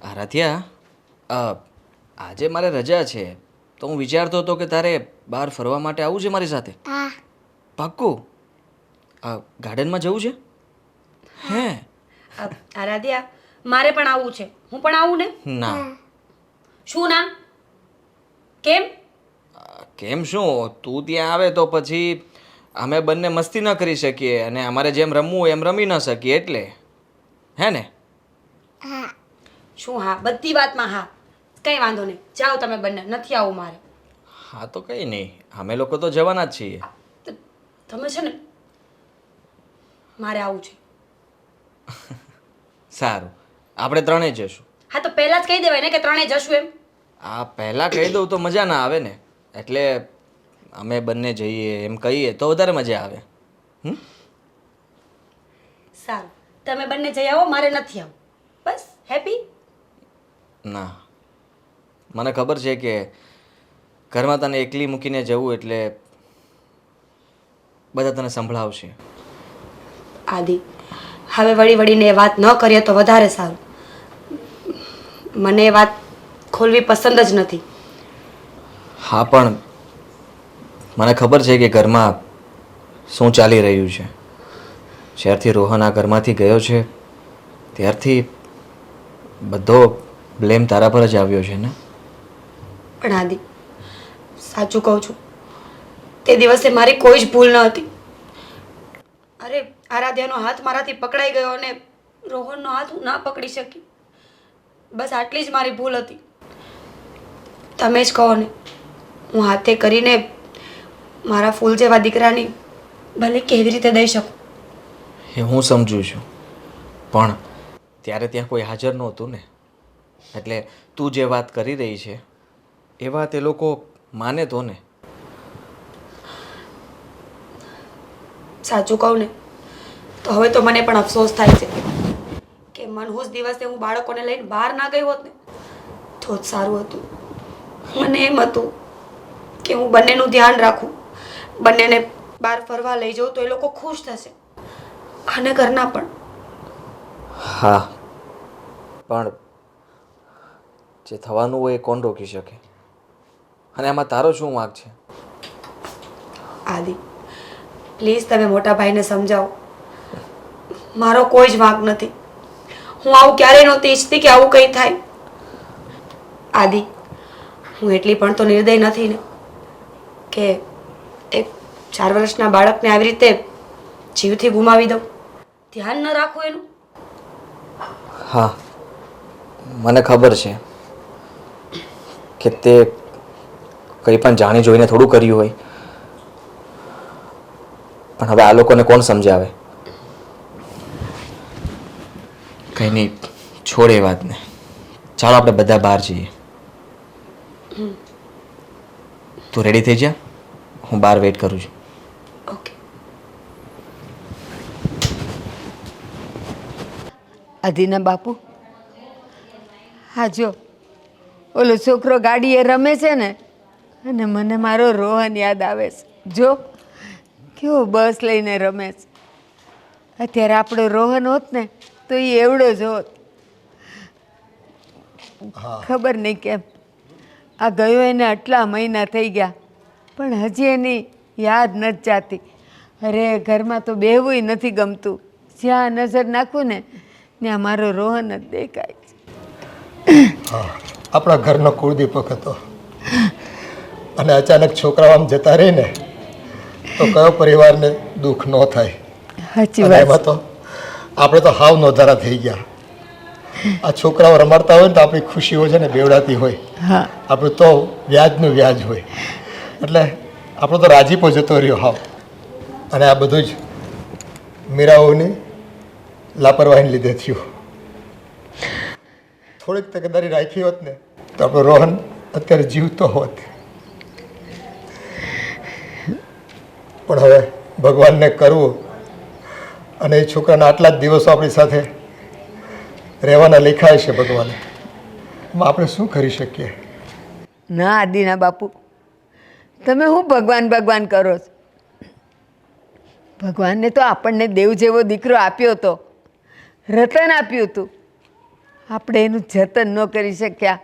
આરાધ્યા, આજે મારે રજા છે તો હું વિચારતો હતો કે તારે બહાર ફરવા માટે આવવું છે મારી સાથે. હા. પાક્કું? ગાર્ડનમાં જવું છે? હે? આરાધ્યા, મારે પણ આવવું છે. હું પણ આવું ને? ના. શું ના? કેમ? કેમ શું? તું ત્યાં આવે તો પછી અમે બંને મસ્તી ન કરી શકીએ અને અમારે જેમ રમવું હોય એમ રમી ન શકીએ એટલે. હે ને? હા. શું હા? બધી વાતમાં હા. કંઈ વાંધો નહીં. જાઓ તમે બંને. નથી આવું મારે. હા તો કંઈ નહીં, અમે લોકો તો જવાના જ છીએ. તો તમે છે ને, મારે આવું છે. સારું, આપણે ત્રણેય જશું. હા તો પહેલા જ કહી દેવાય ને કે ત્રણેય જશું એમ. પહેલાં કહી દઉં તો મજા ના આવે ને, એટલે અમે બંને જઈએ એમ કહીએ તો વધારે મજા આવે. સારું, તમે બંને જઈ આવો, મારે નથી આવું. બસ હેપી? ના, મને ખબર છે કે ઘરમાં તને એકલી મૂકીને જવું એટલે બધા તને સંભળાવશે. આદિ, હવે વળીને એ વાત ન કરીએ તો વધારે સારું. મને એ વાત ખોલવી પસંદ જ નથી. હા પણ મને ખબર છે કે ઘરમાં શું ચાલી રહ્યું છે. જ્યારથી રોહન આ ઘરમાંથી ગયો છે ત્યારથી બધો બ્લેમ તારા પર જ આવ્યો છે ને. પણ આદિ, સાચું કહું છું, તે દિવસે મારી કોઈ જ ભૂલ ન હતી. અરે, આરાધ્યાનો હાથ મારાથી પકડાઈ ગયો અને રોહનનો હાથ હું ના પકડી શકી. બસ આટલી જ મારી ભૂલ હતી. તમે જ કહો ને, હું હાથે કરીને મારા ફૂલ જેવા દીકરાની ભલે કેવી રીતે દઈ શકું. એ હું સમજુ છું, પણ ત્યારે ત્યાં કોઈ હાજર નહોતું ને, એટલે તું જે વાત કરી રહી છે એ વાત એ લોકો માને તો ને. સાચું કહું ને તો હવે તો મને પણ અફસોસ થાય છે કે મનહૂસ દિવસે હું બાળકોને લઈને બહાર ના ગઈ હોત ને તો જ સારું હતું. મને એમ હતું કે હું બંનેનું ધ્યાન રાખું, બંનેને બહાર ફરવા લઈ જાઉં તો એ લોકો ખુશ થશે અને ઘરના પણ. હા, પણ જે થવાનું હોય એ કોણ રોકી શકે? અને આમાં તારો શું વાંક છે? આદિ, પ્લીઝ તમે મોટા ભાઈને સમજાવો. મારો કોઈ જ વાંક નથી. હું આવું ક્યારેય નહોતી ઈચ્છતી કે આવું કંઈ થાય. આદિ, હું એટલી પણ તો નિર્દય નથી ને કે એક 4 વર્ષના બાળકને આવી રીતે જીવથી ગુમાવી દઉં. ધ્યાન ન રાખું એનું. હા, મને ખબર છે કે તે કંઈ પણ જાણી જોઈને થોડું કર્યું હોય, પણ હવે આ લોકોને કોણ સમજાવે? કંઈ નહીં, છોડ એ વાતને. ચાલો આપણે બધા બહાર જઈએ. તું રેડી થઈ જા, હું બહાર વેઇટ કરું છું. ઓકે. આદિના બાપુ, હા જો ઓલો છોકરો ગાડીએ રમે છે ને અને મને મારો રોહન યાદ આવે છે. જો કેવો બસ લઈને રમે છે. અત્યારે આપણો રોહન હોત ને તો એ એવડો જ હોત. ખબર નહીં કેમ આ ગયો એને આટલા મહિના થઈ ગયા પણ હજી એની યાદ નથી જાતી. અરે ઘરમાં તો બેહવુંય નથી ગમતું. જ્યાં નજર નાખું ને ત્યાં મારો રોહન જ દેખાય છે. હા, આપણા ઘરનો કુળદીપક હતો અને અચાનક છોકરાઓ આમ જતા રહે ને તો કયો પરિવારને દુઃખ ન થાય. સાચી અને એમાં વાત. તો આપણે તો હાવ નોંધારા થઈ ગયા. આ છોકરાઓ રમાડતા હોય ને તો આપણી ખુશીઓ છે ને બેવડાતી હોય, હા, આપણું તો વ્યાજનું વ્યાજ હોય, એટલે આપણો તો રાજીપો જતો રહ્યો હાવ. અને આ બધું જ મીરાઓની લાપરવાહીને લીધે થયું. થોડીક તકેદારી રાખી હોત ને તો આપણો રોહન અત્યારે જીવતો હોત. પણ હવે ભગવાનને કરવું અને એ છોકરાના આટલા જ દિવસો આપણી સાથે રહેવાના લખાય છે ભગવાને, એમાં આપણે શું કરી શકીએ? ના આદિના બાપુ, તમે શું ભગવાન ભગવાન કરો છો? ભગવાનને તો આપણને દેવ જેવો દીકરો આપ્યો હતો, રતન આપ્યું હતું. આપણે એનું જતન ન કરી શક્યા,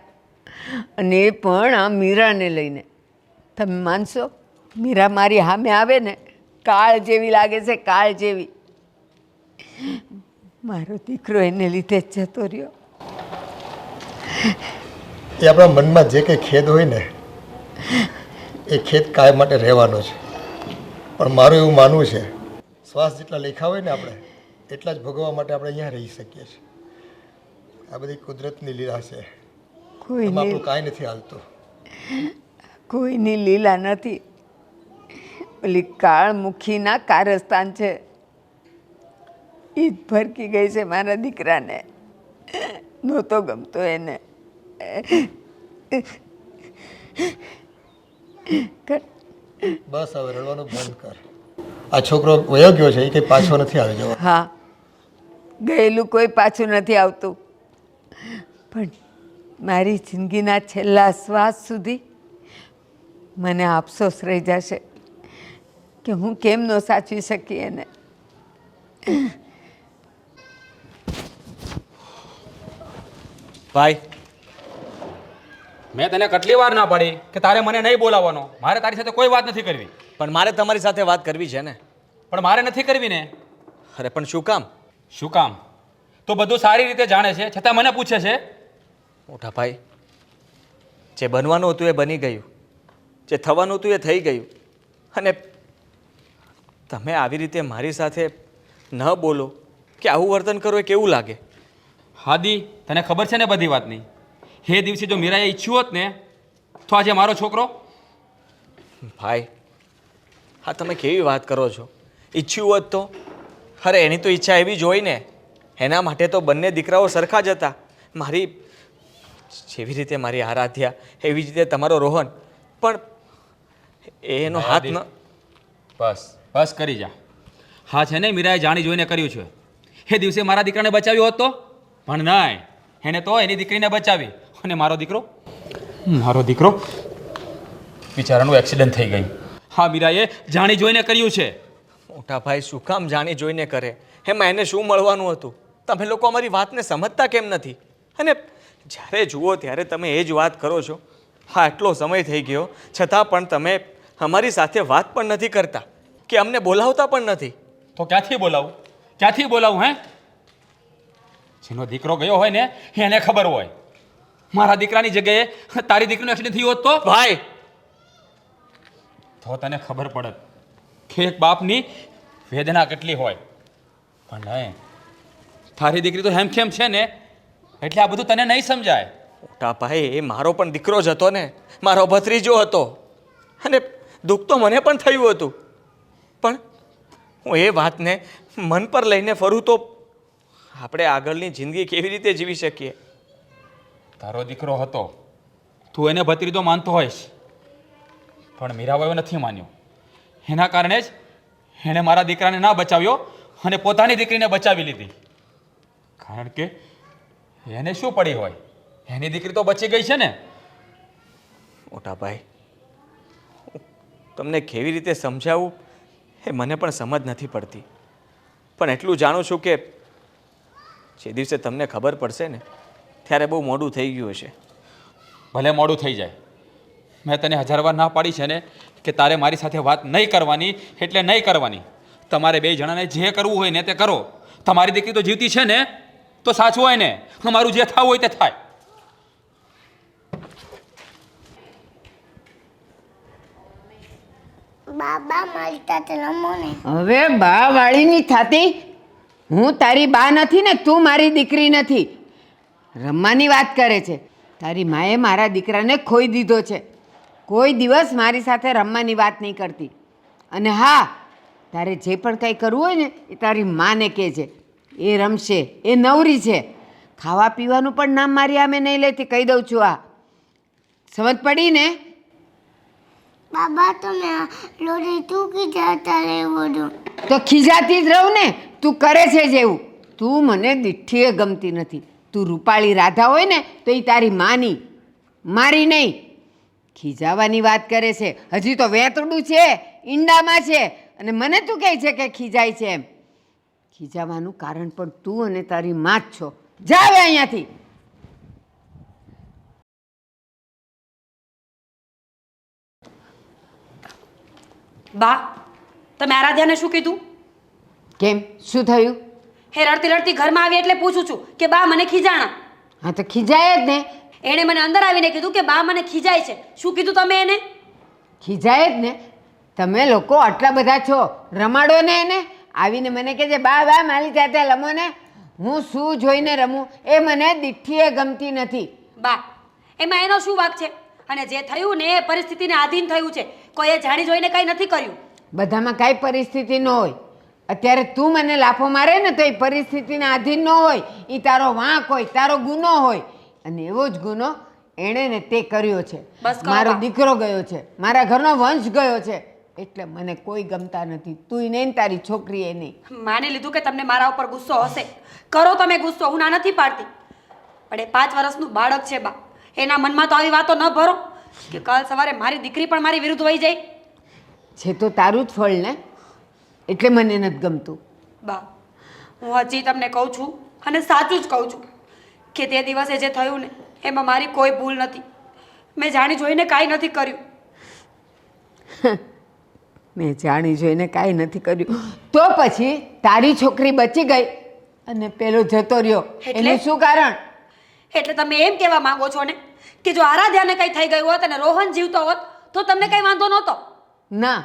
અને એ પણ આ મીરાને લઈને. તમે માનશો, મીરા મારી સામે આવે ને કાળ જેવી લાગે છે, કાળ જેવી. મારો દીકરો એને લીધે જ જતો રહ્યો. એ આપણા મનમાં જે કંઈ ખેદ હોય ને એ ખેદ કાયમ માટે રહેવાનો છે. પણ મારું એવું માનવું છે, શ્વાસ જેટલા લેખા હોય ને આપણે એટલા જ ભોગવવા માટે આપણે અહીંયા રહી શકીએ છીએ. આ બધી કુદરતની લીલા છે, એમાં કોઈની આપણું કાંઈ નથી હાલતું. કોઈની લીલા નથી. ઓલી કાળમુખીના કારસ્તાન છે, એ જ ભરકી ગઈ છે મારા દીકરાને. નહોતો ગમતો એને. બસ હવે રડવાનું બંધ કર. આ છોકરો વયો ગયો છે, એ કંઈ પાછો નથી આવી જવાનો. હા, ગયેલું કોઈ પાછું નથી આવતું, પણ મારી જિંદગીના છેલ્લા શ્વાસ સુધી મને અફસોસ રહી જશે કે હું કેમ ન સાચવી શકી એને. ભાઈ, મેં તને કેટલી વાર ના પાડી કે તારે મને નહીં બોલાવવાનો, મારે તારી સાથે કોઈ વાત નથી કરવી. પણ મારે તમારી સાથે વાત કરવી છે ને. પણ મારે નથી કરવી ને. અરે પણ શું કામ? શું કામ? તો બધું સારી રીતે જાણે છે, છતાં મને પૂછે છે. મોટા ભાઈ, જે બનવાનું હતું એ બની ગયું, જે થવાનું હતું એ થઈ ગયું, અને તમે આવી રીતે મારી સાથે ન બોલો કે આવું વર્તન કરો એ કેવું લાગે? હાદી, તને ખબર છે ને બધી વાતની. એ દિવસે જો મીરાએ ઈચ્છ્યું હોત ને તો આજે મારો છોકરો. ભાઈ, હા તમે કેવી વાત કરો છો? ઈચ્છ્યું હોત તો? અરે એની તો ઈચ્છા એવી જ હોય ને. એના માટે તો બંને દીકરાઓ સરખા જ હતા. મારી જેવી રીતે મારી આરાધ્યા, એવી જ રીતે તમારો રોહન. પણ એનો હાથ ન. બસ બસ કરી જા. હા છે ને, મીરાએ જાણી જોઈને કર્યું છે. એ દિવસે મારા દીકરાને બચાવ્યો હોત તો? પણ નહીં, એને તો એની દીકરીને બચાવી. અને મારો દીકરો બિચારાનું એક્સિડન્ટ થઈ ગયું. હા, મીરાએ જાણી જોઈને કર્યું છે. મોટા ભાઈ, શું કામ જાણી જોઈને કરે? એમાં એને શું મળવાનું હતું? તમે લોકો અમારી વાતને સમજતા કેમ નથી? અને જ્યારે જુઓ ત્યારે તમે એ જ વાત કરો છો. હા, આટલો સમય થઈ ગયો છતાં પણ તમે અમારી સાથે વાત પણ નથી કરતા કે અમને બોલાવતા પણ નથી. તો ક્યાંથી બોલાવું હે? જેનો દીકરો ગયો હોય ને એને ખબર હોય. મારા દીકરાની જગ્યાએ તારી દીકરીનું એક્સિડન્ટ થયું હોત તો? ભાઈ, તો તને ખબર પડત કે એક બાપની વેદના કેટલી હોય. પણ નહીં, તારી દીકરી તો હેમખેમ છે ને એટલે આ બધું તને નહીં સમજાય. મોટા ભાઈ, એ મારો પણ દીકરો જ હતો ને, મારો ભત્રીજો હતો, અને દુઃખ તો મને પણ થયું હતું. પણ હું એ વાતને મન પર લઈને ફરું તો આપણે આગળની જિંદગી કેવી રીતે જીવી શકીએ? તારો દીકરો હતો, તું એને ભત્રીજો માનતો હોઈશ, પણ મીરાબાઈએ નથી માન્યો. એના કારણે જ એણે મારા દીકરાને ના બચાવ્યો અને પોતાની દીકરીને બચાવી લીધી. કારણ કે એને શું પડી હોય, એની દીકરી તો બચી ગઈ છે ને. મોટા ભાઈ, તમને કેવી રીતે સમજાવું એ મને પણ સમજ નથી પડતી. પણ એટલું જાણું છું કે જે દિવસે તમને ખબર પડશે ને ત્યારે બહુ મોડું થઈ ગયું હશે. ભલે મોડું થઈ જાય, મેં તને 1000 વાર ના પાડી છે ને કે તારે મારી સાથે વાત નહીં કરવાની એટલે નહીં કરવાની. તમારે બે જણાને જે કરવું હોય ને તે કરો. તમારી દીકરી તો જીવતી છે ને તો સાચું હોય ને, અમારું જે થવું હોય તે થાય. બાબા મારી સાથે રમો ને. હવે બા વાળીની થાતી. હું તારી બા નથી ને તું મારી દીકરી નથી. રમવાની વાત કરે છે. તારી માએ મારા દીકરાને ખોઈ દીધો છે. કોઈ દિવસ મારી સાથે રમવાની વાત નહીં કરતી. અને હા, તારે જે પણ કંઈ કરવું હોય ને એ તારી માને કહેજે. એ રમશે, એ નવરી છે. ખાવા પીવાનું પણ નામ મારી આમે નહીં લેતી, કહી દઉં છું. આ સમજ પડી ને? બાબા તમે લોરી તું ખીજાતા રહેવું. તો ખીજાતી જ રહું ને. તું કરે છે જેવું. તું મને દીઠીએ ગમતી નથી. તું રૂપાળી રાધા હોય ને તો એ તારી માની, મારી નહીં. ખીજાવાની વાત કરે છે. હજી તો વેતડું છે, ઈંડામાં છે, અને મને તું કહે છે કે ખીજાય છે એમ. ખીજાવાનું કારણ પણ તું અને તારી માં જ છો. જા હવે અહીંયાથી. બા તમે આરાધ્યાને શું કીધું? કેમ, શું થયું? હે રડતી રડતી ઘરમાં આવી એટલે પૂછું છું કે બા મને ખીજાણા. હા તો ખીજાય જ ને. એણે મને અંદર આવીને કીધું કે બા મને ખીજાય છે. શું કીધું તમે એને? ખીજાય જ ને. તમે લોકો આટલા બધા છો, રમાડો ને એને. આવીને મને કહે છે બા બા મારી સાથે રમો ને. હું શું જોઈને રમું એ મને દીઠીએ ગમતી નથી. બા એમાં એનો શું વાંક છે? અને જે થયું ને એ પરિસ્થિતિને આધીન થયું છે. કોઈએ જાણી જોઈને કંઈ નથી કર્યું. બધામાં કાંઈ પરિસ્થિતિ ન હોય. અત્યારે તું મને લાફો મારે ને તો એ પરિસ્થિતિના આધીન ન હોય. એ તારો વાંક હોય, તારો ગુનો હોય. અને એવો જ ગુનો એણે ને તે કર્યો છે. બસ કરો મારો બા. દીકરો ગયો છે, મારા ઘરનો વંશ ગયો છે. એટલે મને કોઈ ગમતા નથી. તું નહીં ને તારી છોકરી એ નહીં. માની લીધું કે તમને મારા ઉપર ગુસ્સો હશે. કરો તમે ગુસ્સો, હું ના નથી પાડતી. પણ એ 5 વર્ષનું બાળક છે બા. એના મનમાં તો આવી વાતો ન ભરો કે કાલ સવારે મારી દીકરી પણ મારી વિરુદ્ધ વહી જાય. છે તો તારું જ ફળ ને. એટલે મને નથી ગમતું. બા હું હજી તમને કહું છું અને સાચું જ કહું છું કે તે દિવસે જે થયું ને એમાં મારી કોઈ ભૂલ નથી. મેં જાણી જોઈને કાંઈ નથી કર્યું. મેં જાણી જોઈને કાંઈ નથી કર્યું તો પછી તારી છોકરી બચી ગઈ અને પેલો જતો રહ્યો. એટલે? એનું શું કારણ? એટલે તમે એમ કહેવા માંગો છો ને કે જો આરાધ્યાને કંઈ થઈ ગયું હોત અને રોહન જીવતો હોત તો તમને કંઈ વાંધો નહોતો? ના,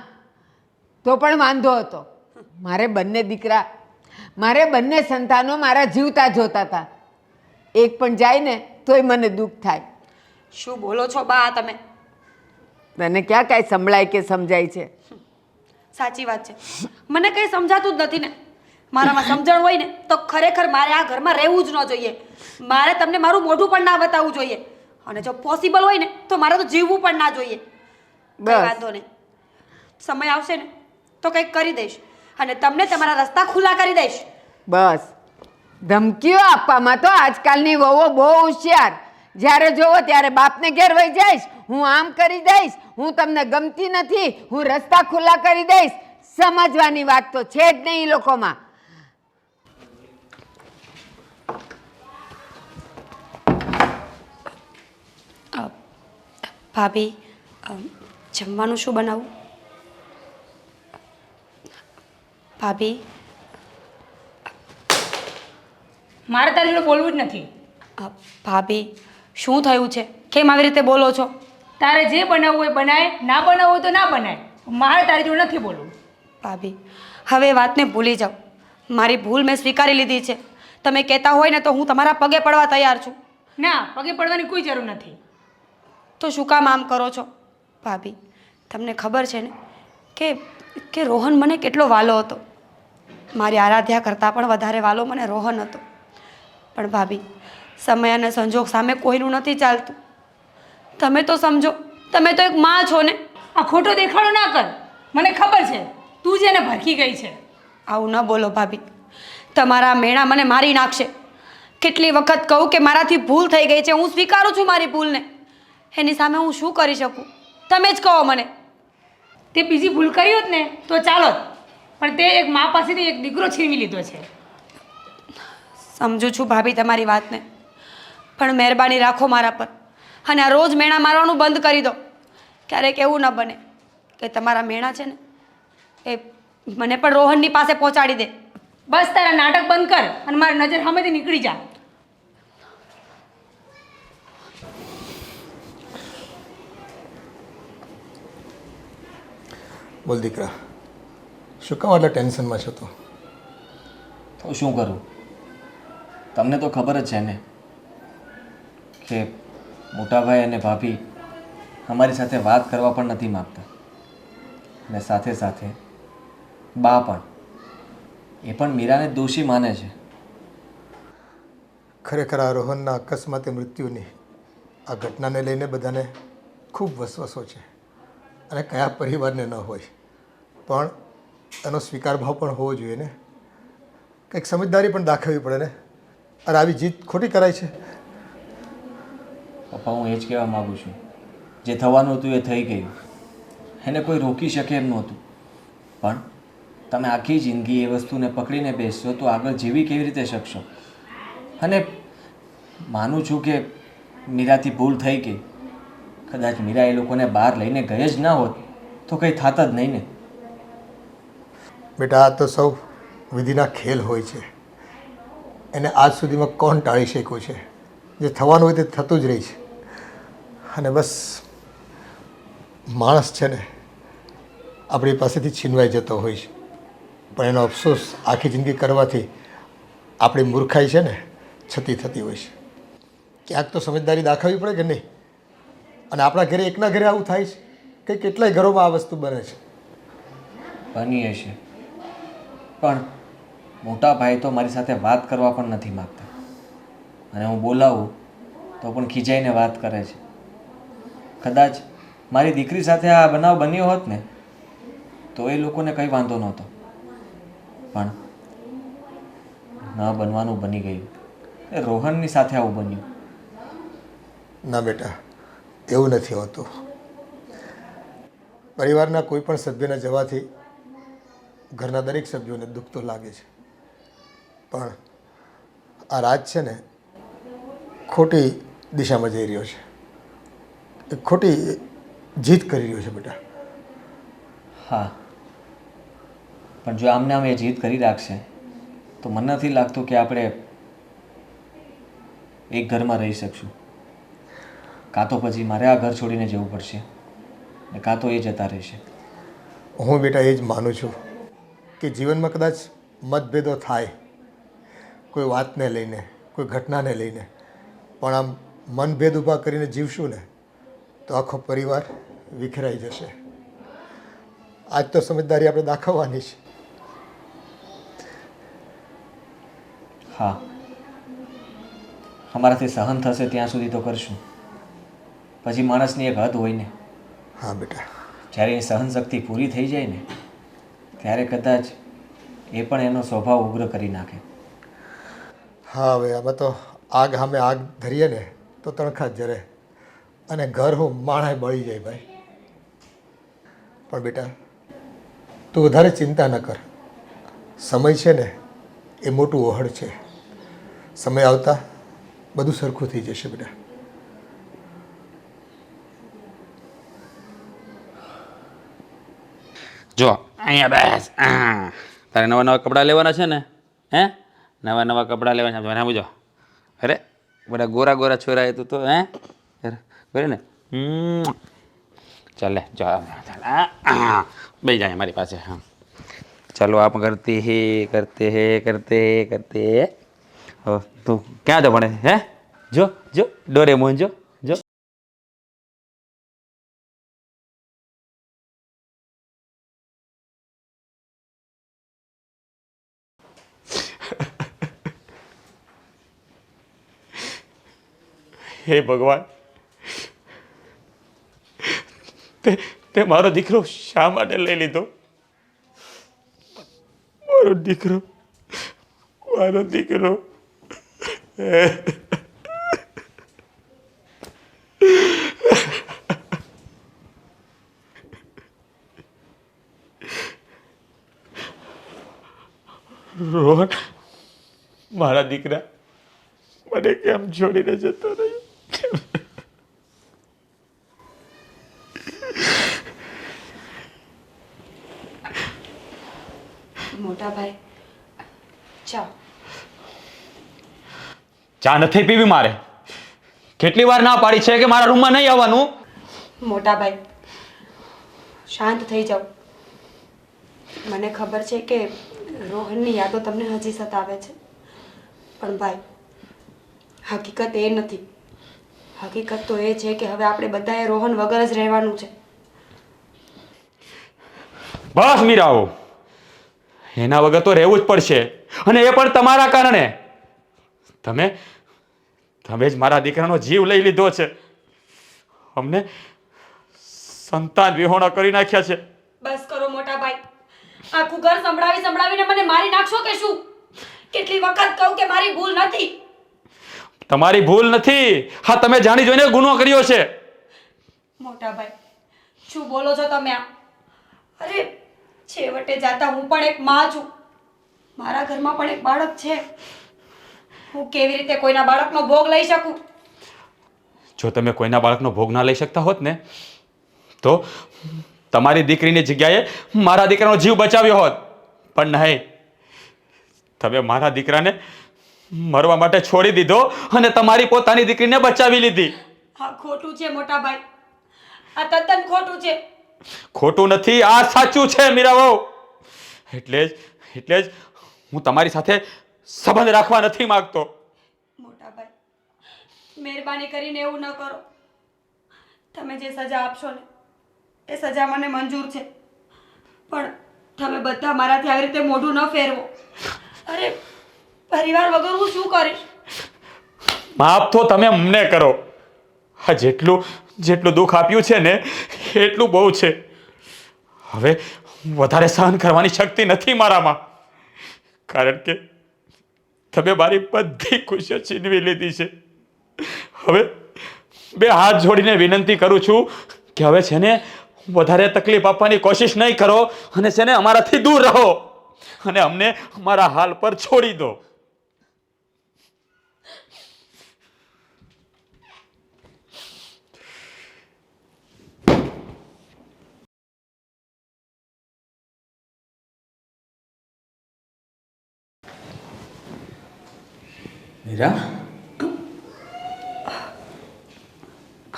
તો પણ વાંધો હતો. મારે બંને દીકરા, મારે બંને સંતાનો મારા જીવતા જોતા હતા. એક પણ જાય ને તોય મને દુઃખ થાય. શું બોલો છો બા તમે? તને ક્યાં કાંઈ સંભળાય કે સમજાય છે? સાચી વાત છે. મને કંઈ સમજાતું જ નથી ને. મારામાં સમજણ હોય ને તો ખરેખર મારે આ ઘરમાં રહેવું જ ન જોઈએ. મારે તમને મારું મોઢું પણ ના બતાવવું જોઈએ. અને જો પોસિબલ હોય ને તો મારે તો જીવવું પણ ના જોઈએ. કંઈ બસ. વાંધો નહીં. સમય આવશે ને તો કંઈક કરી દઈશ અને તમને તમારા રસ્તા ખુલ્લા કરી દઈશ. બસ, ધમકીઓ આપવામાં તો આજકાલની વહુઓ બહુ હોશિયાર. જ્યારે જોવો ત્યારે બાપને ઘેર વહી જઈશ, હું આમ કરી દઈશ, હું તમને ગમતી નથી, હું રસ્તા ખુલ્લા કરી દઈશ. સમજવાની વાત તો છે જ નહીં એ લોકોમાં. ભાભી જમવાનું શું બનાવું? ભાભી મારે તારી જોડે બોલવું જ નથી. ભાભી શું થયું છે? કેમ આવી રીતે બોલો છો? તારે જે બનાવવું હોય બનાય, ના બનાવવું હોય તો ના બનાય. મારે તારી જોડે નથી બોલવું. ભાભી હવે એ વાતને ભૂલી જાઓ. મારી ભૂલ મેં સ્વીકારી લીધી છે. તમે કહેતા હોય ને તો હું તમારા પગે પડવા તૈયાર છું. ના, પગે પડવાની કોઈ જરૂર નથી. તો શું કામ આમ કરો છો? ભાભી તમને ખબર છે ને કે રોહન મને કેટલો વાલો હતો. મારી આરાધ્યા કરતાં પણ વધારે વાલો મને રોહન હતો. પણ ભાભી સમય અને સંજોગ સામે કોઈનું નથી ચાલતું. તમે તો સમજો, તમે તો એક માં છો ને. આ ખોટો દેખાડો ના કર. મને ખબર છે તું જ એને ભરખી ગઈ છે. આવું ન બોલો ભાભી. તમારા મેણા મને મારી નાખશે. કેટલી વખત કહું કે મારાથી ભૂલ થઈ ગઈ છે, હું સ્વીકારું છું મારી ભૂલને. એની સામે હું શું કરી શકું? તમે જ કહો મને. તે બીજી ભૂલ કરી હોત ને તો ચાલો જ. પણ તે એક મા પાસેથી એક દીકરો છીનવી લીધો છે. સમજુ છું ભાભી તમારી વાતને, પણ મહેરબાની રાખો મારા પર અને આ રોજ મેણા મારવાનું બંધ કરી દો. ક્યારેક એવું ન બને કે તમારા મેણા છે ને એ મને પણ રોહનની પાસે પહોંચાડી દે. બસ તારા નાટક બંધ કર અને મારી નજર સામેથી નીકળી જા. બોલ દીકરા, શું કામ આટલા ટેન્શનમાં છો તું? તો શું કરું? તમને તો ખબર જ છે ને કે મોટાભાઈ અને ભાભી અમારી સાથે વાત કરવા પણ નથી માગતા. અને સાથે સાથે બા પણ, એ પણ મીરાને દોષી માને છે. ખરેખર આ રોહનના અકસ્માતે મૃત્યુની આ ઘટનાને લઈને બધાને ખૂબ વસવસો છે. અને કયા પરિવારને ન હોય, પણ એનો સ્વીકાર ભાવ પણ હોવો જોઈએ ને. કંઈક સમજદારી પણ દાખવવી પડે ને. અરે આવી જીત ખોટી કરાય છે. પપ્પા, હું એ જ કહેવા માગું છું, જે થવાનું હતું એ થઈ ગયું. એને કોઈ રોકી શકે એમ નહોતું. પણ તમે આખી જિંદગી એ વસ્તુને પકડીને બેસશો તો આગળ જીવી કેવી રીતે શકશો? અને માનું છું કે મીરાથી ભૂલ થઈ ગઈ. કદાચ મીરા એ લોકોને બહાર લઈને ગઈ જ ના હોત તો કંઈ થાત જ નહીં ને. બેટા આ તો સૌ વિધિના ખેલ હોય છે. એને આજ સુધીમાં કોણ ટાળી શક્યું છે? જે થવાનું હોય તે થતું જ રહે છે. અને બસ માણસ છે ને આપણી પાસેથી છીનવાઈ જતો હોય છે, પણ એનો અફસોસ આખી જિંદગી કરવાથી આપણી મૂર્ખાઈ છે ને છતી થતી હોય છે. ક્યાંક તો સમજદારી દાખવવી પડે કે નહીં? અને આપણા ઘરે એકના ઘરે આવું થાય છે કે કેટલાય ઘરોમાં આ વસ્તુ બને છે. બની હશે, પણ મોટા ભાઈ તો મારી સાથે વાત કરવા પણ નથી માગતા, અને હું બોલાવું તો પણ ખીજાઈને વાત કરે છે. કદાચ મારી દીકરી સાથે આ બનાવ બન્યો હોત ને તો એ લોકોને કંઈ વાંધો નહોતો, પણ ન બનવાનું બની ગયું. એ રોહનની સાથે આવું બન્યું. ના બેટા, એવું નથી હોતું. પરિવારના કોઈ પણ સભ્યના જવાથી ઘરના દરેક સભ્યોને દુઃખ તો લાગે છે, પણ આ રાજ છે ને ખોટી દિશામાં જઈ રહ્યો છે. એ ખોટી જીત કરી રહ્યો છે બેટા. હા, પણ જો આમને આમ એ જીદ કરી રાખશે તો મને નથી લાગતું કે આપણે એક ઘરમાં રહી શકશું. કાં તો પછી મારે આ ઘર છોડીને જવું પડશે, ને કાં તો એ જતા રહેશે. હું બેટા એ જ માનું છું કે જીવનમાં કદાચ મતભેદો થાય, કોઈ વાતને લઈને, કોઈ ઘટનાને લઈને, પણ આમ મનભેદ ઊભા કરીને જીવશું ને તો આખો પરિવાર વિખેરાઈ જશે. આજ તો સમજદારી આપણે દાખવવાની છે. હા, અમારાથી સહન થશે ત્યાં સુધી તો કરશું. પછી માણસની એક હદ હોય ને, હા બેટા. જ્યારે એ સહનશક્તિ પૂરી થઈ જાય ને ત્યારે કદાચ એ પણ એનો સ્વભાવ ઉગ્ર કરી નાખે. હા, હવે આમાં તો આગ સામે આગ ધરીએ ને તો તણખા જ જરે, અને ઘર હું માણાય બળી જાય ભાઈ. પણ બેટા તું વધારે ચિંતા ન કર. સમય છે ને એ મોટું ઓહડ છે. સમય આવતા બધું સરખું થઈ જશે બેટા. જો અહીંયા બેસ. તારે નવા નવા કપડાં લેવાના છે ને? હે, નવા નવા કપડાં લેવાના છે. મને જો, અરે બધા ગોરા ગોરા છોરા એ તું તો હે બરે ને. ચાલે જો બે જાય મારી પાસે. હા चलो आप करते हैं તું ક્યાં તો ભણે હે? જો જો ડોરેમોન જો જો. હે ભગવાન, તે મારો દીકરો શા માટે લઈ લીધો? મારો દીકરો રોહન, મારા દીકરા મને કેમ છોડીને જતો રહ્યો? મોટા ભાઈ, ચા. ચા નથી પીવી મારે. કેટલી વાર ના પાડી છે કે મારા રૂમમાં નહીં આવવાનું? મોટા ભાઈ, શાંત થઈ જાઓ. મને ખબર છે કે રોહનની યાદો તમને હજી સતાવે છે, પણ ભાઈ હકીકત એ નથી. હકીકત તો એ છે કે હવે આપણે બધાએ રોહન વગર જ રહેવાનું છે. બસ મીરાઓ, એના વગર તો રહેવું જ પડશે, અને એ પણ તમારા કારણે. તમે જ મારા દીકરાનો જીવ લઈ લીધો છે. અમને સંતાન વિહોણા કરી નાખ્યા છે. બસ કરો મોટા ભાઈ. આખું ઘર સંભળાવીને મને મારી નાખશો કે શું? કેટલી વખત કહું કે મારી ભૂલ નથી. તમારી ભૂલ નથી. હા, તમે જાણી જોઈને ગુનો કર્યો છે. મોટા ભાઈ, શું બોલો છો તમે આ? અરે છેવટે જાતા હું પણ એક માં છું. મારા ઘરમાં પણ એક બાળક છે. હું કેવી રીતે કોઈના બાળકનો ભોગ લઈ શકું? જો તમે કોઈના બાળકનો ભોગ ના લઈ શકતા હોત ને તો તમારી દીકરીની જગ્યાએ મારા દીકરાનો જીવ બચાવ્યો હોત. પણ નહીં, તમે મારા દીકરાને મરવા માટે છોડી દીધો અને તમારી પોતાની દીકરીને બચાવી લીધી. આ ખોટું છે મોટા ભાઈ, આ તદ્દન ખોટું છે. ખોટું નથી, આ સાચું છે મીરા વહુ. એટલે જ હું તમારી સાથે સંબંધ રાખવા નથી માંગતો. મોટા ભાઈ, મહેરબાની કરીને એવું ન કરો. તમે જે સજા આપશો ને એ સજા મને મંજૂર છે, પણ તમે બધા મારાથી આવી રીતે મોઢું ન ફેરવો. અરે પરિવાર વગર હું શું કરીશ? માફ તો તમે અમને કરો. આ જેટલું દુઃખ આપ્યું છે ને એટલું બહુ છે. હવે વધારે સહન કરવાની શક્તિ નથી મારામાં, કારણ કે તમે મારી બધી ખુશીઓ છીનવી લીધી છે. હવે બે હાથ જોડીને વિનંતી કરું છું કે હવે છે ને વધારે તકલીફ આપવાની કોશિશ નહીં કરો અને છે ને અમારાથી દૂર રહો અને અમને અમારા હાલ પર છોડી દો. મીરા,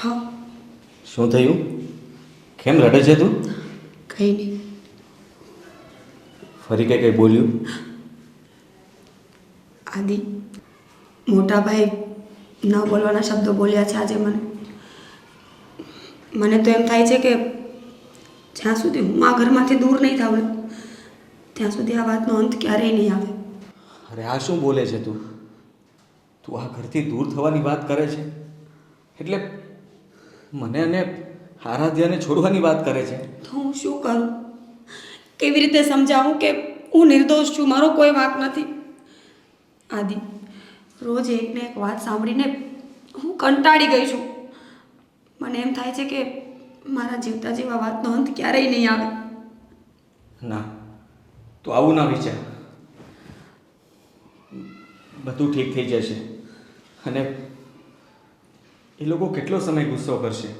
હા, શું થયું? કેમ રડે છે તું? કંઈ નહીં. ફરી કઈ બોલ્યું? આદિ, મોટા ભાઈ ન બોલવાના શબ્દો બોલ્યા છે આજે મને. મને તો એમ થાય છે કે જ્યાં સુધી હું આ ઘરમાંથી દૂર નહીં થાવ ને ત્યાં સુધી આ વાતનો અંત ક્યારેય નહીં આવે. અરે આ શું બોલે છે તું? તું આ ઘરથી દૂર થવાની વાત કરે છે એટલે મને અને આરાધ્યાને છોડવાની વાત કરે છે. તો હું શું કરું? કેવી રીતે સમજાવું કે હું નિર્દોષ છું, મારો કોઈ વાંક નથી? આદિ, રોજ એકને એક વાત સાંભળીને હું કંટાળી ગઈ છું. મને એમ થાય છે કે મારા જીવતા જેવા વાતનો અંત ક્યારેય નહીં આવે. ના, તું આવું ના વિચાર. બધું ઠીક થઈ જશે અને એ લોકો કેટલો સમય ગુસ્સો કરશે,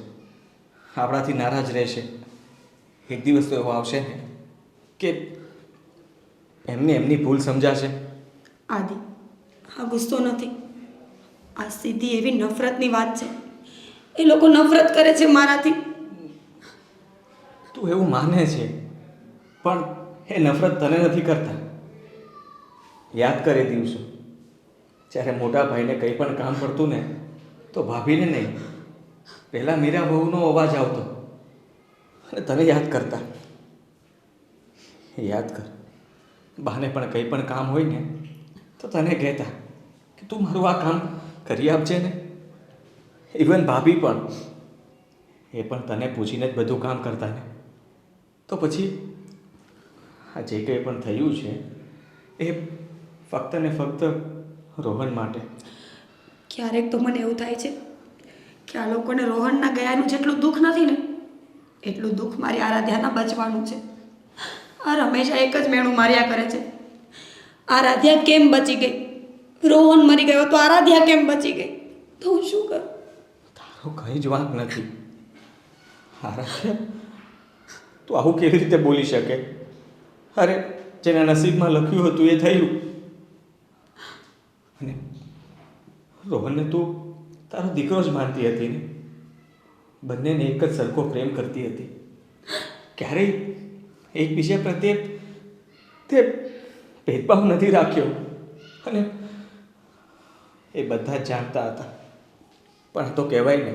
આપણાથી નારાજ રહેશે. એક દિવસ તો એવો આવશે ને કે એમને એમની ભૂલ સમજાશે. આદિ, આ ગુસ્સો નથી, આ સીધી એવી નફરતની વાત છે. એ લોકો નફરત કરે છે મારાથી. તું એવું માને છે પણ એ નફરત તને નથી કરતા. યાદ કરે દિવસો જ્યારે મોટા ભાઈને કંઈ પણ કામ પડતું ને તો ભાભીને નહીં, પહેલાં મીરા બહુનો અવાજ આવતો અને તને યાદ કરતા. યાદ કર, બાને પણ કંઈ પણ કામ હોય ને તો તને કહેતા કે તું મારું આ કામ કરી આપજે ને. ઇવન ભાભી પણ, એ પણ તને પૂછીને જ બધું કામ કરતા ને. તો પછી આ જે કંઈ પણ થયું છે એ ફક્ત ને ફક્ત રોહન માટે. ક્યારેક તો મને એવું થાય છે કે આ લોકોને રોહનના ગયાનું જેટલું દુઃખ નથી ને એટલું દુઃખ મારી આરાધ્યાના બચવાનું છે. આ હંમેશા એક જ મેણું માર્યા કરે છે, આરાધ્યા કેમ બચી ગઈ? રોહન મરી ગયો તો આરાધ્યા કેમ બચી ગઈ? તો હું શું કરું? તારો કંઈ જ વાંક નથી. આરાધ્યા, તું આવું કેવી રીતે બોલી શકે? અરે જેના નસીબમાં લખ્યું હતું એ થયું. અને રોહનને તું તારો દીકરો જ માનતી હતી ને, બંનેને એક જ સરખો પ્રેમ કરતી હતી. ક્યારેય એકબીજા પ્રત્યે તે ભેદભાવ નથી રાખ્યો અને એ બધા જ જાણતા હતા. પણ તો કહેવાય ને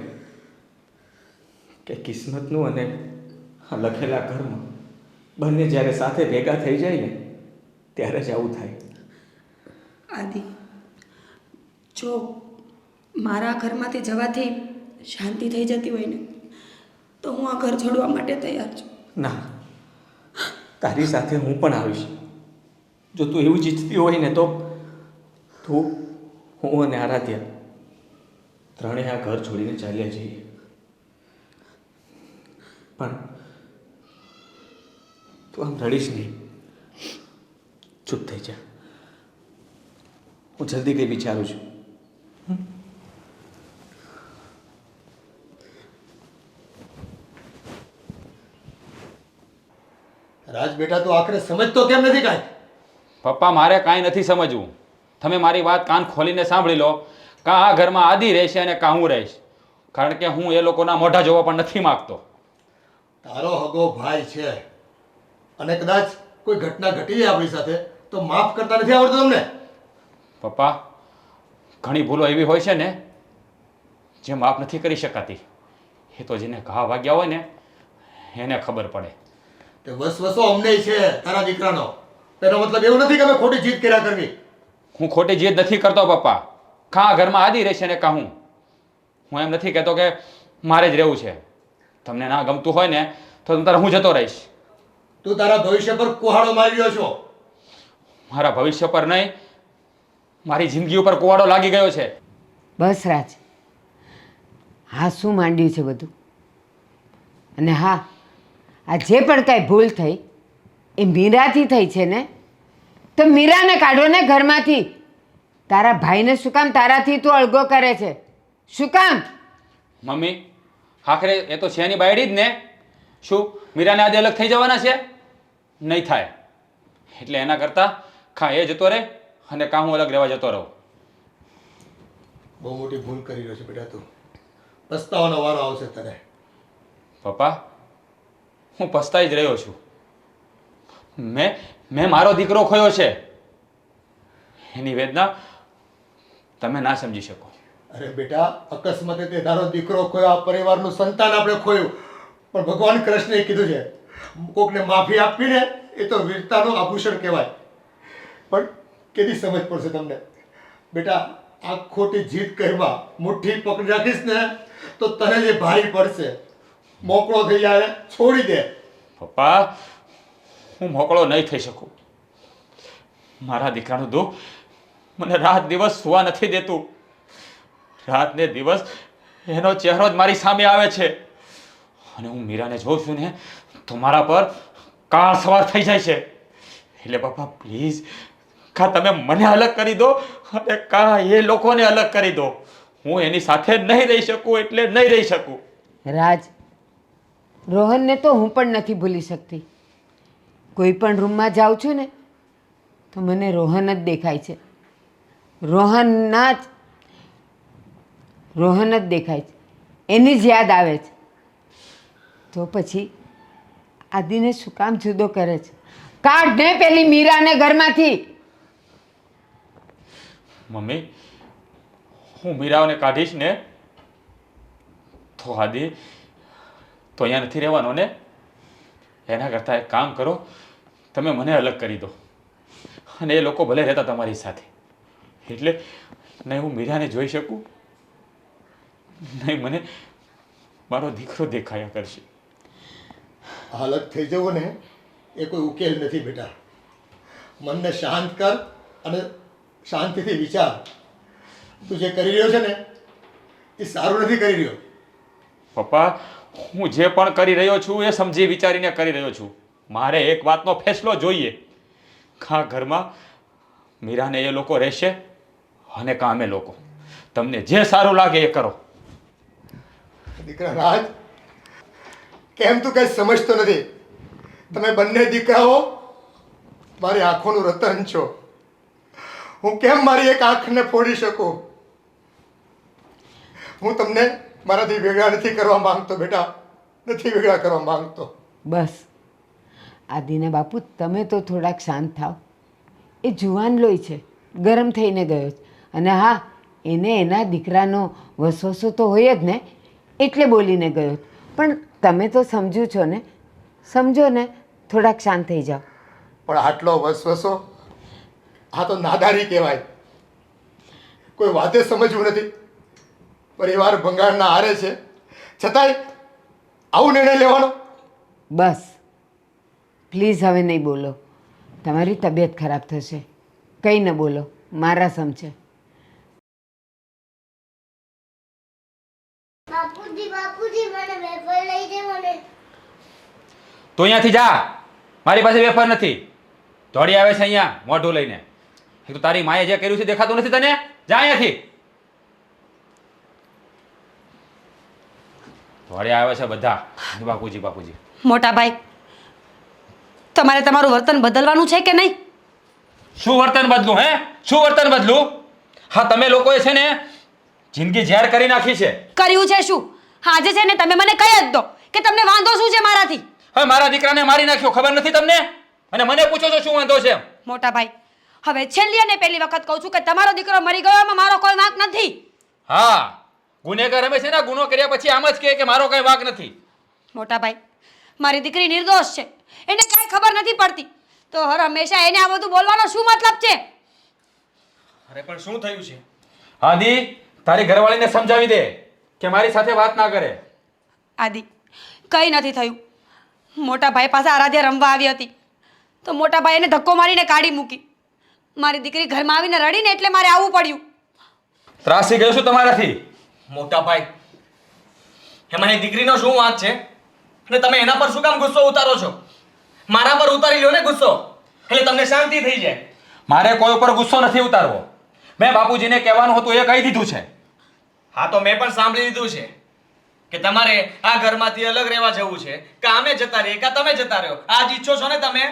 કે કિસ્મતનું અને લખેલા કર્મ બંને જ્યારે સાથે ભેગા થઈ જાય ને ત્યારે જ આવું થાય. આદિ, જો મારા ઘરમાંથી જવાથી શાંતિ થઈ જતી હોય ને તો હું આ ઘર છોડવા માટે તૈયાર છું. ના, તારી સાથે હું પણ આવીશ. જો તું એવું જ ઈચ્છતી હોય ને તો તું, હું અને આરાધ્યા ત્રણેય આ ઘર છોડીને ચાલ્યા જઈએ. પણ તું આમ રડીશ નહીં, ચૂપ થઈ જા. હું જલ્દી કંઈ વિચારું છું. રાજ બેટા, તો આખરે સમજતો કેમ નથી કાંઈ? પપ્પા મારે કાંઈ નથી સમજવું. તમે મારી વાત કાન ખોલીને સાંભળી લો. કાં આ ઘરમાં આદિ રહેશે અને કાં હું રહીશ. કારણ કે હું એ લોકોના મોઢા જોવા પણ નથી માગતો. તારો હગો ભાઈ છે અને કદાચ કોઈ ઘટના ઘટી જાય આપણી સાથે તો માફ કરતા નથી આવડતું તમને? પપ્પા ઘણી ભૂલો એવી હોય છે ને જે માફ નથી કરી શકાતી. એ તો જેને ઘા વાગ્યા હોય ને એને ખબર પડે. તે વસવસો અમને છે તારા દીકરાનો. તેનો મતલબ એવું નથી કે અમે ખોટી જીત કર્યા કરવી. હું ખોટી જીદ નથી કરતો પપ્પા. કાં આ ઘરમાં આદિ રહેશે ને કાં હું એમ નથી કહેતો કે મારે જ રહેવું છે. તમને ના ગમતું હોય ને તો તારે હું જતો રહીશ. તું તારા ભવિષ્ય પર કુહાડો મારી રહ્યો છો. મારા ભવિષ્ય પર નહીં, મારી જિંદગી ઉપર કુવાડો લાગી ગયો છે. બસ રાજ, હા શું માંડ્યું છે બધું? અને હા, આ જે પણ કાંઈ ભૂલ થઈ એ મીરાથી થઈ છે ને, તો મીરાને કાઢો ને ઘરમાંથી. તારા ભાઈને શું કામ તારાથી તું અળગો કરે છે? શું કામ? મમ્મી આખરે એ તો છે એની બાયડી જ ને. શું મીરાને આજે અલગ થઈ જવાના છે? નહીં થાય. એટલે એના કરતાં કાં એ જતો રહે અને કાં હું અલગ રહેવા જતો રહું. બહુ મોટી ભૂલ કરી રહ્યો છે બેટા તું. પસ્તાવાનો વારો આવશે તને. પપ્પા હું પસ્તાઈ જ રહ્યો છું. મેં મારો દીકરો ખોયો છે. એની વેદના તમે ના સમજી શકો. અરે બેટા, અકસ્માતે તે તારો દીકરો ખોયો, આ પરિવારનું સંતાન આપણે ખોયું, પણ ભગવાન કૃષ્ણએ કીધું છે કોકને માફી આપીને એ તો વીરતાનું આભૂષણ કહેવાય. પણ કેવી સમજ પડશે તમને બેટા? આ ખોટી જીત કહેવા મુઠ્ઠી પકડી રાખીશ ને તો તને જે ભારી પડશે. મોકળો થઈ જાય છોડી દે. પપ્પા હું મોકળો નહીં થઈ શકું. મારા દીકરાનું દુઃખ મને રાત દિવસ સુવા નથી દેતું. રાત ને દિવસ એનો ચહેરો જ મારી સામે આવે છે અને હું મીરાને જોઉં છું ને તો મારા પર કાળ સવાર થઈ જાય છે. એટલે પપ્પા પ્લીઝ કાં તમે મને અલગ કરી દો અને કાં એ લોકોને અલગ કરી દો. હું એની સાથે નહીં રહી શકું એટલે નહીં રહી શકું. રાજ, રોહનને તો હું પણ નથી ભૂલી શકતી. કોઈ પણ રૂમમાં જાઉં છું ને તો મને રોહન જ દેખાય છે. રોહન જ દેખાય છે. એની જ યાદ આવે છે. તો પછી આદિને શું કામ જુદો કરે છે? કાઢ ને પેલી મીરાને ઘરમાંથી. મમ્મી હું મીરાઓને કાઢીશ ને તો આદિ તો અહીંયા નથી રહેવાનો ને. એના કરતાં એક કામ કરો, તમે મને અલગ કરી દો અને એ લોકો ભલે રહેતા તમારી સાથે. એટલે નહીં હું મીરાને જોઈ શકું, નહીં મને મારો દીકરો દેખાયા કરશે. અલગ થઈ જવું ને એ કોઈ ઉકેલ નથી બેટા. મનને શાંત કર અને શાંતિથી વિચાર. તું જે કરી રહ્યો છે ને એ સારું નથી કરી રહ્યો. પપ્પા હું જે પણ કરી રહ્યો છું એ સમજી વિચારીને કરી રહ્યો છું. મારે એક વાતનો ફેસલો જોઈએ. કાં ઘરમાં મીરાને એ લોકો રહેશે અને કાં અમે લોકો. તમને જે સારું લાગે એ કરો. દીકરા રાજ, કેમ તું કઈ સમજતો નથી? તમે બંને દીકરાઓ મારી આંખોનું રતન છો. હું કેમ મારી એક આંખને ફોડી શકું? હું તમને મારાથી વેગળા નથી કરવા માંગતો બેટા, નથી વેગળા કરવા માંગતો. બસ આદિના બાપુ, તમે તો થોડાક શાંત થાવ. એ જુવાન લોહી છે, ગરમ થઈને ગયો છે. અને હા, એને એના દીકરાનો વસવસો તો હોય જ ને, એટલે બોલીને ગયો. પણ તમે તો સમજો છો ને, સમજો ને, થોડાક શાંત થઈ જાઓ. પણ આટલો વસવસો, આ તો નાદારી કહેવાય. કોઈ વાતે સમજવું નથી. પરિવાર ભંગાણના હારે છે, છતાંય આવું નિર્ણય લેવાનો? બસ પ્લીઝ હવે નહીં બોલો. તમારી તબિયત ખરાબ થશે. કંઈ ન બોલો, મારા સમજે. બાપુજી મને વેફર લઈ દે મને. તો અહીંયાથી જા. મારી પાસે વેફર નથી. દોડી આવે છે અહીંયા મોઢું લઈને. એ તો તારી માએ જે કર્યું છે દેખાતું નથી તને? જા અહીંયાથી. દોડી આવે છે બધા. બાપુજી. મોટા ભાઈ, તમારે તમારું વર્તન બદલવાનું છે કે નહીં? શું વર્તન બદલું હે? શું વર્તન બદલું? હા, તમે લોકોએ છે ને જિંદગી ઝેર કરી નાખી છે. કર્યું છે શું? આજે છે ને તમે મને કહી જ દો કે તમને વાંધો શું છે મારાથી. હવે મારા દીકરાને મારી નાખ્યો, ખબર નથી તમને? અને મને પૂછો છો શું વાંધો છે? મોટા ભાઈ, હવે છેલ્લી અને પહેલી વખત કહું છું કે તમારો દીકરો મરી ગયો એમાં મારો કોઈ વાંક નથી. હા, ગુનેગાર અમે છે ને ગુનો કર્યા પછી આમ જ કહે કે મારો કઈ વાંક નથી. મોટા ભાઈ, મારી દીકરી નિર્દોષ છે, એને કાંઈ ખબર નથી પડતી, તો હર હંમેશા એને આ બધું બોલવાનો શું મતલબ છે? અરે પણ શું થયું છે? આદિ, તારી ઘરવાળીને સમજાવી દે કે મારી સાથે વાત ના કરે. આદિ, કંઈ નથી થયું. મોટા ભાઈ પાસે આરાધ્યા રમવા આવી હતી તો મોટા ભાઈ એને ધક્કો મારીને કાઢી મૂકી. મારી દીકરી ઘરમાં આવીને રડીને એટલે મારે આવવું પડ્યું. ત્રાસી ગયો છું તમારાથી. મોટા ભાઈ, એમાં એ દીકરીનો શું વાંક છે? અને તમે એના પર શું કામ ગુસ્સો ઉતારો છો? મારા પર ઉતારી લો ને ગુસ્સો, એટલે તમને શાંતિ થઈ જાય. મારે કોઈ ઉપર ગુસ્સો નથી ઉતારવો. મેં બાપુજીને કહેવાનું હતું એ કહી દીધું છે. હા, તો મેં પણ સાંભળી લીધું છે કે તમારે આ ઘરમાંથી અલગ રહેવા જવું છે, કે અમે જતા રહીએ કે તમે જતા રહ્યો. આ જ ઈચ્છો છો ને તમે?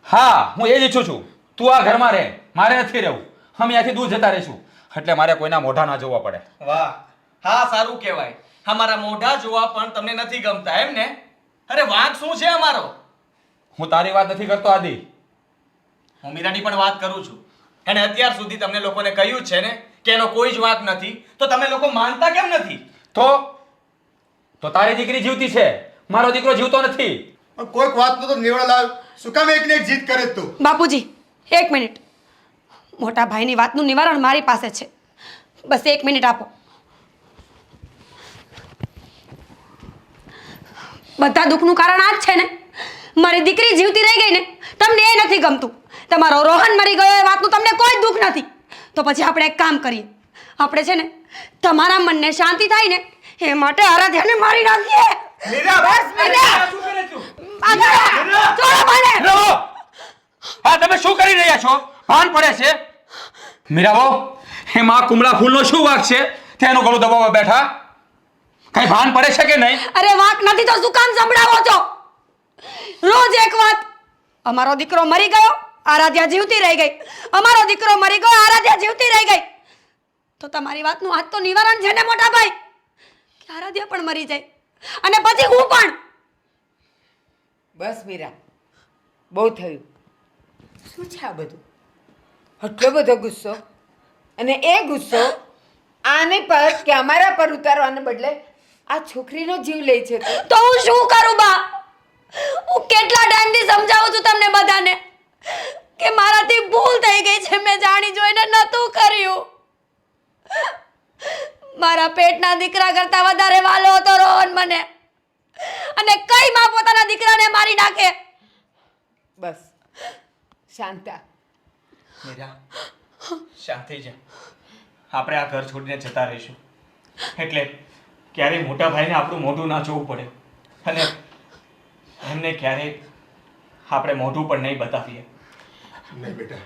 હા, હું એ જ ઈચ્છું છું. તું આ ઘરમાં રહે, મારે નથી રહેવું. અમે અહીંયાથી દૂર જતા રહીશું, એટલે મારે કોઈના મોઢા ના જોવા પડે. વાહ, હા, સારું કહેવાય. અમારા મોઢા જોવા પણ તમને નથી ગમતા એમ ને? અરે વાંક શું છે અમારો? હું તારી વાત નથી કરતો આદિ. હું મીરાની પણ વાત કરું છું. એને અત્યાર સુધી તમને લોકોને કહ્યું જ છે ને કે એનો કોઈ જ વાંક નથી, તો તમે લોકો માનતા કેમ નથી? તો તારી દીકરી જીવતી છે, મારો દીકરો જીવતો નથી. પણ કોઈક વાતનો તો નિવડ લાવ. શું કામ એકને એક જીત કરે તું? બાપુજી, એક મિનિટ. મોટા ભાઈની વાતનું નિવારણ મારી પાસે છે, બસ 1 મિનિટ આપો. બધા દુઃખનું કારણ આ જ છે ને? મારી દીકરી જીવતી રહી ગઈ ને, તમને એ નથી ગમતું. તમારો રોહન મરી ગયો એ વાતનું તમને કોઈ દુઃખ નથી. તો પછી આપણે એક કામ કરીએ, આપણે છે ને તમારા મનને શાંતિ થાય ને એ માટે આરાધ્યાને મારી નાખીએ. બસ મીરા! છોડો મને! હા, તમે શું કરી રહ્યા છો? ભાન પડે છે? મીરાબો, એમાં કુમળા ફૂલનો શું વાંક છે? તેનું ગળું દબાવવા બેઠા. કઈ ભાન પડે છે કે નહીં? અરે વાંક નથી તો શું કામ સંભળાવો છો? રોજ એક વાત. અમારો દીકરો મરી ગયો, આરાધ્યા જીવતી રહી ગઈ. અમારો દીકરો મરી ગયો, આરાધ્યા જીવતી રહી ગઈ. તો તમારી વાતનું આજ તો નિવારણ છે ને મોટા ભાઈ, કે આરાધ્યા પણ મરી જાય અને પછી હું પણ. બસ મીરા, બહુ થયું. શું છે આ બધું? આટલો બધો ગુસ્સો, અને એ ગુસ્સો આને પર કે અમારા પર ઉતારવાને બદલે આ છોકરીનો જીવ લે છે તું. તો હું શું કરું બા? હું કેટલા ટાઈમથી સમજાવું છું તમને બધાને કે મારાથી ભૂલ થઈ ગઈ છે, મેં જાણી જોઈને નહોતું કર્યું. મારા પેટના દીકરા કરતા વધારે વાલો હતો રોહન મને, અને કઈ માં પોતાના દીકરાને મારી નાખે? બસ શાંતા. મીરા, શાંત થઈ જા. આપણે આ ઘર છોડીને જતા રહીશું, એટલે ક્યારેય મોટા ભાઈને આપણું મોઢું ના જોવું પડે, અને એમને ક્યારેય આપણે મોઢું પણ નહીં બતાવીએ. નહીં બેટા,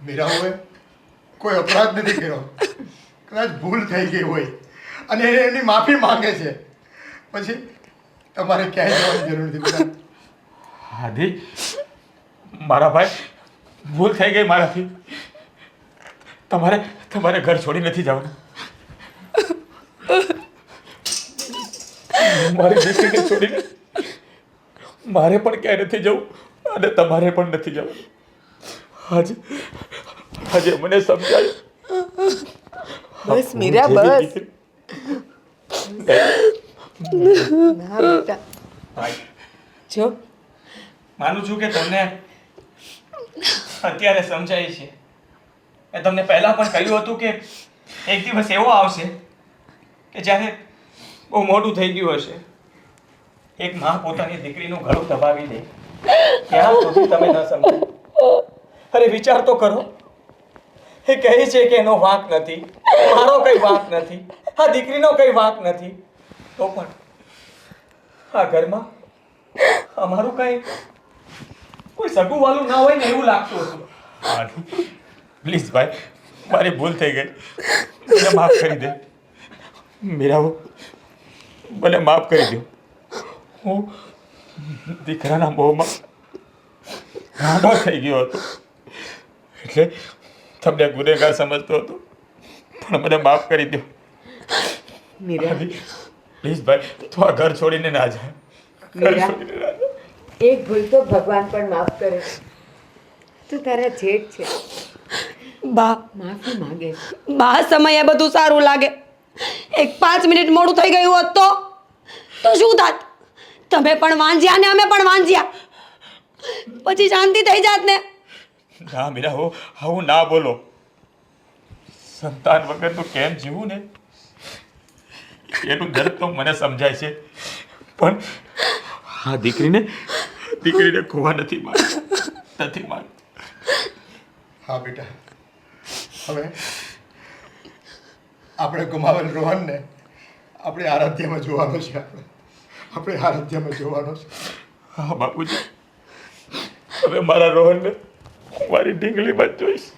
મીરા હવે કોઈ અપરાધ નથી કર્યો. કદાચ ભૂલ થઈ ગઈ હોય અને એને એની માફી માંગે છે, પછી તમારે ક્યાંય જવાની જરૂર નથી બેટા. આદિ, મારા ભાઈ, ભૂલ થઈ ગઈ મારાથી. તમારે ઘર છોડી નથી જવાનું. મારી દીકરીને છોડીને મારે પણ ક્યાંય નથી જવું, અને તમારે પણ નથી જવું. આજે મને સમજાયું. બસ મીરા, બસ. ના બેટા, ભાઈ, જો માનું છું કે તમને અત્યારે સમજાય છે. મેં તમને પહેલા પણ કહ્યું હતું કે એક દિવસ એવો આવશે કે જ્યારે બહુ મોટું થઈ ગયું હશે, એક માં પોતાની દીકરીનું ગળું દબાવી દે, ત્યાં સુધી તમે ન સમજો. અરે વિચાર તો કરો, એ કહે છે કે એનો વાંક નથી, મારો કઈ વાંક નથી, આ દીકરીનો કઈ વાંક નથી, તો પણ આ ઘરમાં અમારું કઈ કોઈ સગું વાલું ના હોય ને એવું લાગતું હતું. પ્લીઝ ભાઈ, મારી ભૂલ થઈ ગઈ, મને માફ કરી દે. મીરાઓ, મને માફ કરી દો. હું દીકરાના મોહમાં ગાંડો થઈ ગયો હતો. એટલે તમને ગુનેગાર સમજતો હતો, પણ મને માફ કરી દો. મીરા પ્લીઝ ભાઈ, તું આ ઘર છોડીને ના જા. ઘર મીરા. છોડીને ના જા. એક ભૂલ તો ભગવાન પણ માફ કરે છે. તું તારા જેઠ છે, બા માફી માંગે છે. બા સમયે બધું સારું લાગે. એક 5 મિનિટ મોડું થઈ ગયું હોત તો શું થાત? તમે પણ વાંજ્યા ને અમે પણ વાંજ્યા, પછી શાંતિ થઈ જાત ને. ના મીરા, હું ના બોલો. સંતાન વગર તો કેમ જીવું ને, એનું દર્દ તો મને સમજાય છે, પણ આ દીકરીને ખોવા નથી માંગતો. હા બેટા, હવે આપણે ગુમાવેલ રોહનને આપણે આરાધ્યમાં જોવાનો છે. આપણે આરાધ્યમાં જોવાનો છે. હા બાપુજી, હવે મારા રોહનને મારી ઢીંગલીમાં જ જોઈશ.